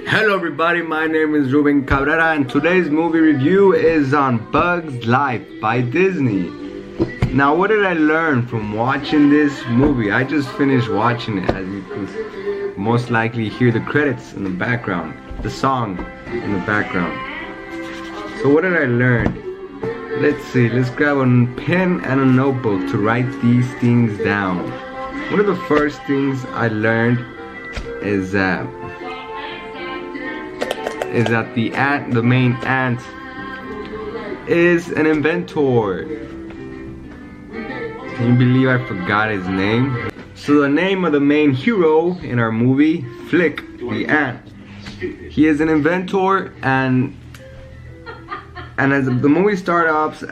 Hello everybody, my name is Ruben Cabrera and today's movie review is on Bugs Life by Disney. Now what did I learn from watching this movie? I just finished watching it, as you can most likely hear the credits in the background, the song in the background. So what did I learn? Let's see, let's grab a pen and a notebook to write these things down. One of the first things I learned is that the main ant is an inventor. Can you believe I forgot his name? So the name of the main hero in our movie, Flick the ant. He is an inventor, and as the movie starts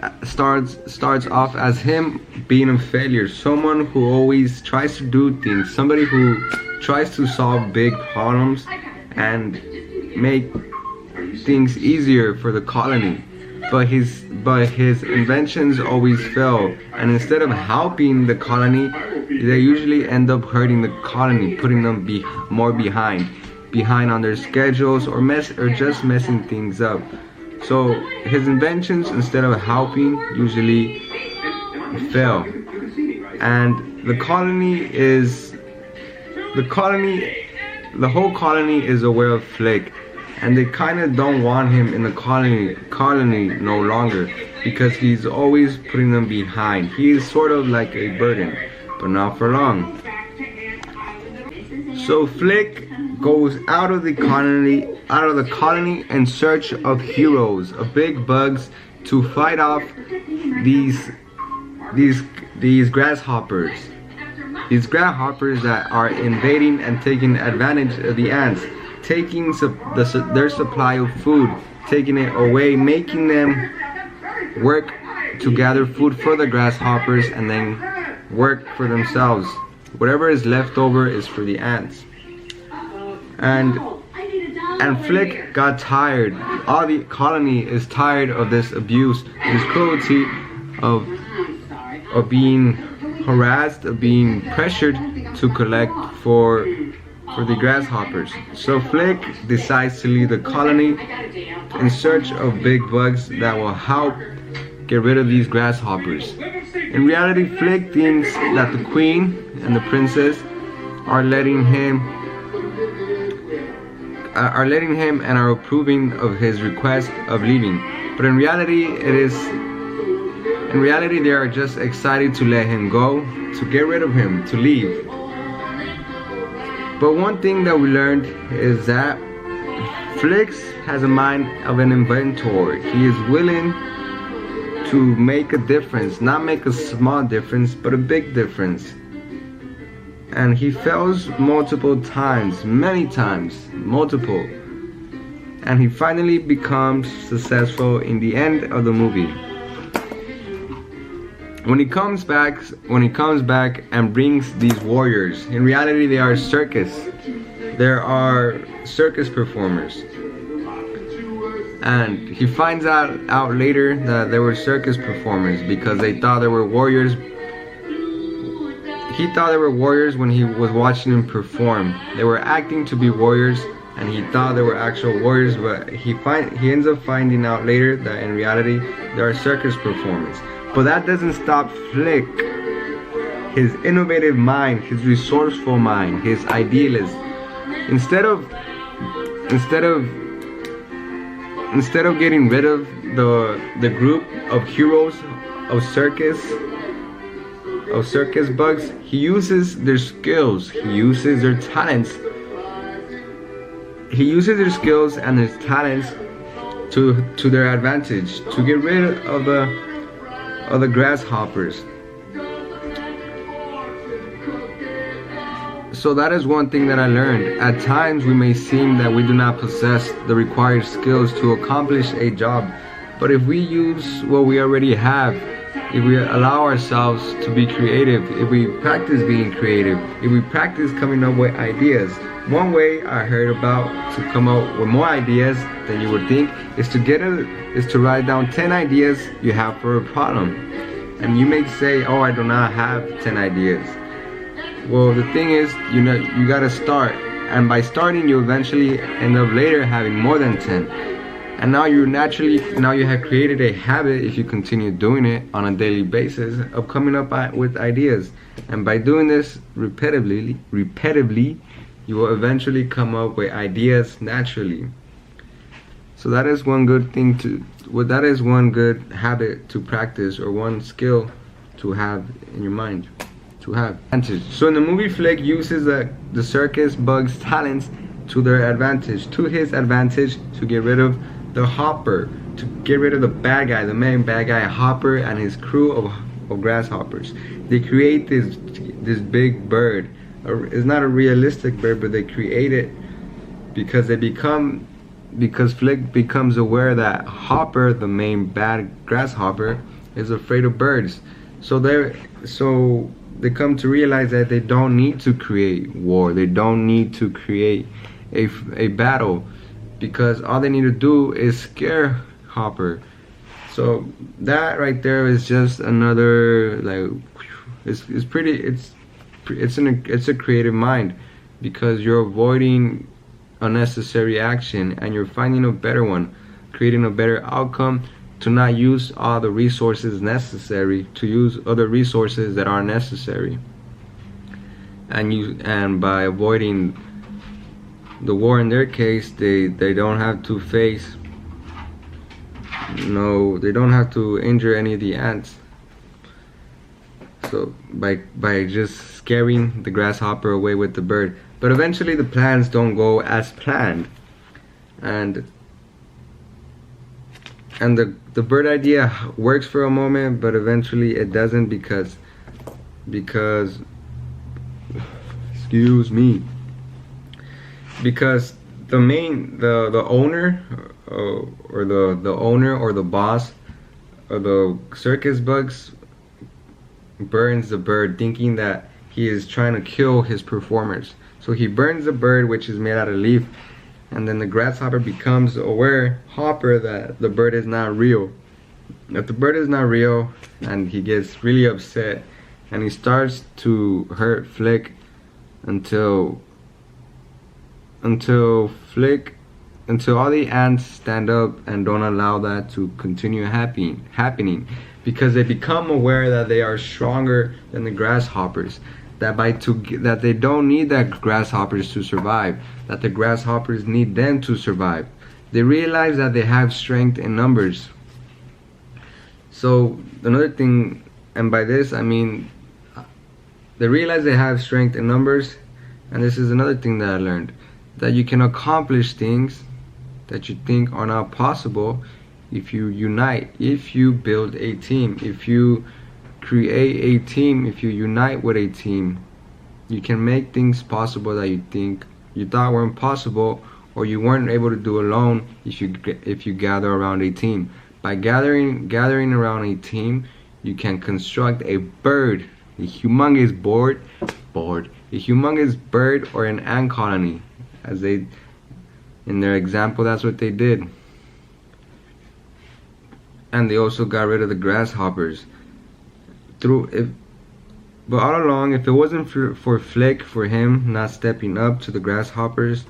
off as him being a failure, someone who always tries to do things, somebody who tries to solve big problems and make things easier for the colony, but his inventions always fail, and instead of helping the colony, they usually end up hurting the colony, putting them more behind on their schedules, or just messing things up. So his inventions, instead of helping, usually fail, and the whole colony is aware of Flick, and they kind of don't want him in the colony no longer, because he's always putting them behind. He is sort of like a burden, but not for long. So Flick goes out of the colony in search of heroes, of big bugs, to fight off these grasshoppers. These grasshoppers that are invading and taking advantage of the ants, taking their supply of food, taking it away, making them work to gather food for the grasshoppers and then work for themselves. Whatever is left over is for the ants. And Flick got tired. All the colony is tired of this abuse, this cruelty of being harassed, of being pressured to collect for the grasshoppers. So Flick decides to leave the colony in search of big bugs that will help get rid of these grasshoppers. In reality, Flick thinks that the queen and the princess are letting him and are approving of his request of leaving. But in reality, they are just excited to let him go, to get rid of him, to leave. But one thing that we learned is that Flick has a mind of an inventor. He is willing to make a difference, not make a small difference, but a big difference. And he fails multiple times, many times, multiple. And he finally becomes successful in the end of the movie. When he comes back and brings these warriors, in reality they are circus. There are circus performers. And he finds out later that they were circus performers because they thought they were warriors. He thought they were warriors when he was watching them perform. They were acting to be warriors, and he thought they were actual warriors, but he ends up finding out later that in reality they are circus performers. But that doesn't stop Flick. His innovative mind, his resourceful mind, his idealist. Instead of getting rid of the group of heroes of circus bugs, he uses their skills, he uses their talents. He uses their skills and his talents to their advantage, to get rid of the grasshoppers. So that is one thing that I learned. At times we may seem that we do not possess the required skills to accomplish a job, but if we use what we already have, if we allow ourselves to be creative, if we practice being creative, if we practice coming up with ideas. One way I heard about to come up with more ideas than you would think is to write down 10 ideas you have for a problem. And you may say, oh, I do not have 10 ideas. Well, the thing is, you gotta start. and by starting you eventually end up later having more than 10. And now you have created a habit, if you continue doing it on a daily basis, of coming up with ideas. And by doing this repetitively, you will eventually come up with ideas naturally. So that is one good thing that is one good habit to practice, or one skill to have in your mind to have. So in the movie, Flick uses the circus bug's talents to his advantage, to get rid of the Hopper, to get rid of the bad guy, the main bad guy, Hopper, and his crew of grasshoppers. They create this big bird. It's not a realistic bird, but they create it because Flick becomes aware that Hopper, the main bad grasshopper, is afraid of birds. So they come to realize that they don't need to create war. They don't need to create a battle, because all they need to do is scare Hopper. So that right there is just another, like, it's a creative mind, because you're avoiding unnecessary action and you're finding a better one, creating a better outcome, to not use all the resources necessary, to use other resources that are necessary. And by avoiding the war in their case, they don't have to face, they don't have to injure any of the ants. So by just scaring the grasshopper away with the bird. But eventually the plans don't go as planned, and the bird idea works for a moment, but eventually it doesn't, because excuse me, because the owner or the boss of the circus bugs burns the bird, thinking that he is trying to kill his performers. So he burns the bird, which is made out of leaf, and then the grasshopper becomes aware, Hopper, that the bird is not real. That the bird is not real, and he gets really upset, and he starts to hurt Flick until all the ants stand up and don't allow that to continue happening, because they become aware that they are stronger than the grasshoppers, that they don't need the grasshoppers to survive, that the grasshoppers need them to survive. They realize that they have strength in numbers. So another thing, and by this I mean they realize they have strength in numbers, and this is another thing that I learned, that you can accomplish things that you think are not possible if you unite, if you build a team, if you create a team, if you unite with a team. You can make things possible that you thought were impossible, or you weren't able to do alone, if you gather around a team. By gathering around a team, you can construct a bird, a humongous bird, or an ant colony, as they, in their example, that's what they did. And they also got rid of the grasshoppers. But all along, if it wasn't for Flick, for him not stepping up to the grasshoppers,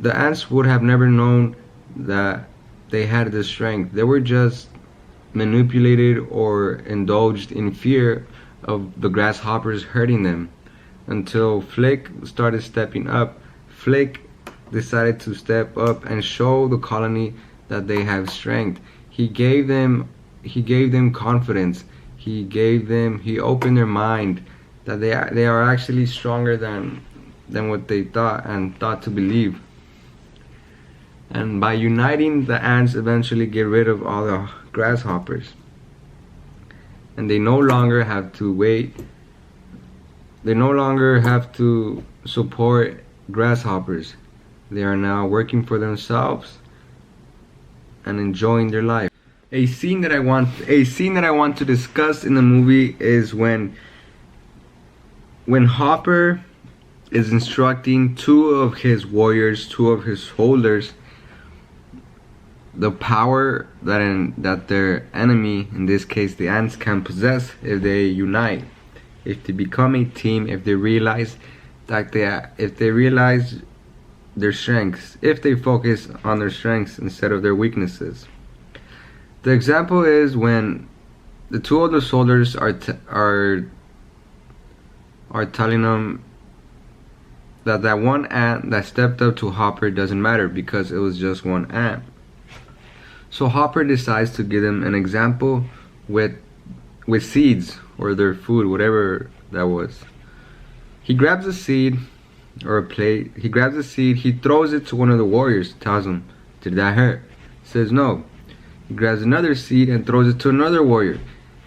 the ants would have never known that they had the strength. They were just manipulated or indulged in fear of the grasshoppers hurting them, until Flick started stepping up. Flick decided to step up and show the colony that they have strength. He gave them confidence. He opened their mind that they are actually stronger than what they thought to believe. And by uniting, the ants eventually get rid of all the grasshoppers, and they no longer have to wait. They no longer have to support grasshoppers. They are now working for themselves and enjoying their life. A scene that I want to discuss in the movie is when Hopper is instructing two of his warriors, two of his soldiers, the power that their enemy, in this case the ants, can possess if they unite, if they become a team, if they realize like if they realize their strengths, if they focus on their strengths instead of their weaknesses. The example is when the two older soldiers are telling them that one ant that stepped up to Hopper doesn't matter because it was just one ant. So Hopper decides to give them an example with seeds or their food, whatever that was. He grabs a seed or a plate. He grabs a seed. He throws it to one of the warriors. Tells him, "Did that hurt?" He says no. He grabs another seed and throws it to another warrior.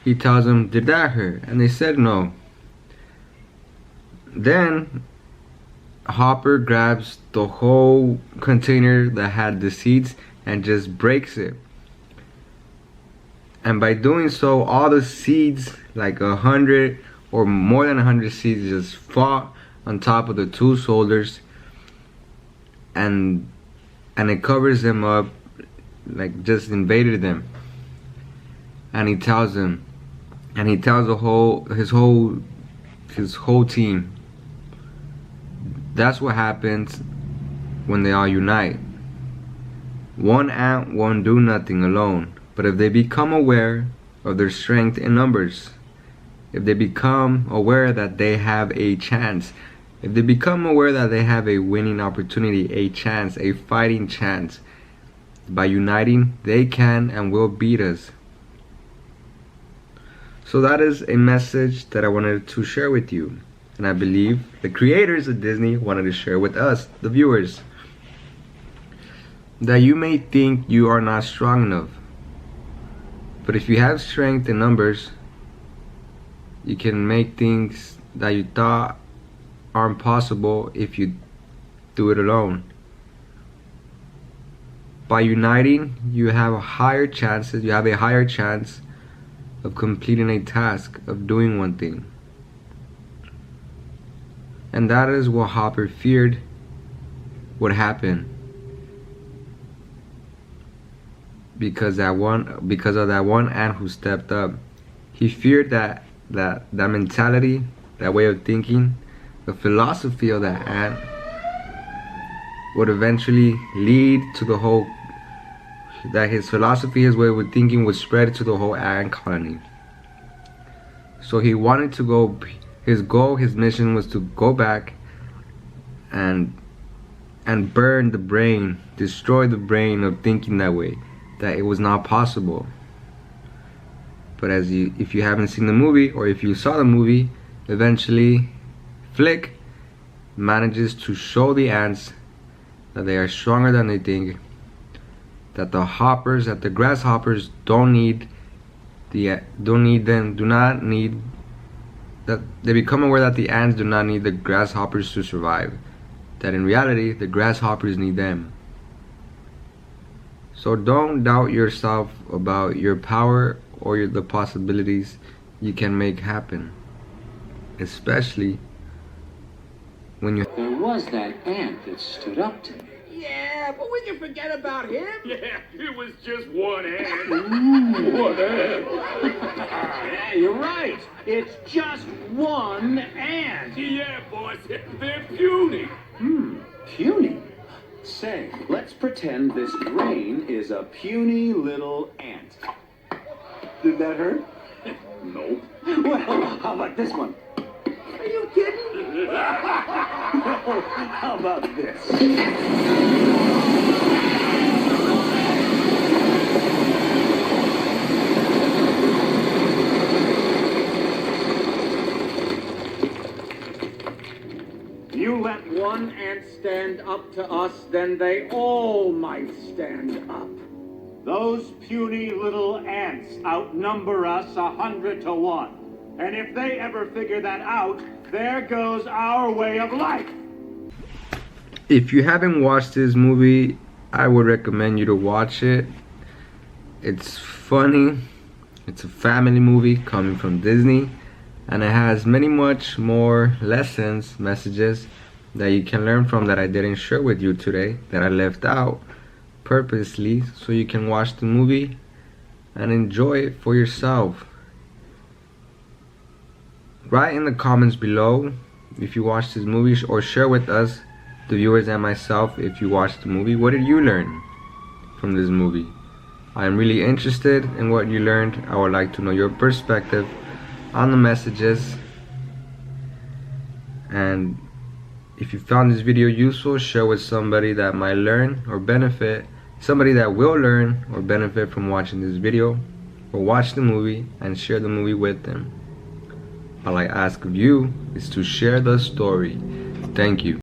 He tells them, "Did that hurt?" And they said no. Then Hopper grabs the whole container that had the seeds and just breaks it. And by doing so, all the seeds, like 100 or more than 100 seeds, just fall on top of the two soldiers, and it covers them up, like just invaded them. And he tells them, and he tells his whole team, that's what happens when they all unite. One ant won't do nothing alone, but if they become aware of their strength in numbers, if they become aware that they have a chance, if they become aware that they have a winning opportunity, a chance, a fighting chance, by uniting, they can and will beat us. So that is a message that I wanted to share with you. And I believe the creators of Disney wanted to share with us, the viewers, that you may think you are not strong enough. But if you have strength in numbers, you can make things that you thought aren't possible if you do it alone. By uniting, you have a higher chance of completing a task, of doing one thing. And that is what Hopper feared would happen. Because of that one ant who stepped up. He feared that mentality, that way of thinking, the philosophy of that ant would eventually lead to the whole, that his philosophy, his way of thinking would spread to the whole ant colony. So he wanted to go, his goal, his mission was to go back and burn the brain, destroy the brain of thinking that way, that it was not possible. But if you haven't seen the movie, or if you saw the movie, eventually Flick manages to show the ants that they are stronger than they think, that the grasshoppers that they become aware that the ants do not need the grasshoppers to survive, that in reality the grasshoppers need them. So don't doubt yourself about your power or the possibilities you can make happen, especially when you... There was that ant that stood up to me. Yeah, but we can forget about him. Yeah, it was just one ant. One ant. Yeah, you're right. It's just one ant. Yeah, boss, they're puny. Puny? Say, let's pretend this brain is a puny little ant. Did that hurt? Nope. Well, how about this one? Are you kidding? How about this? You let one ant stand up to us, then they all might stand up. Those puny little ants outnumber us 100 to 1. And if they ever figure that out, there goes our way of life. If you haven't watched this movie, I would recommend you to watch it. It's funny. It's a family movie coming from Disney, and it has much more lessons, messages that you can learn from that I didn't share with you today, that I left out purposely so you can watch the movie and enjoy it for yourself. Write in the comments below if you watched this movie, or share with us, the viewers and myself, if you watched the movie. What did you learn from this movie? I am really interested in what you learned. I would like to know your perspective on the messages. And if you found this video useful, share with somebody that might learn or benefit, somebody that will learn or benefit from watching this video, or watch the movie and share the movie with them. All I ask of you is to share the story. Thank you.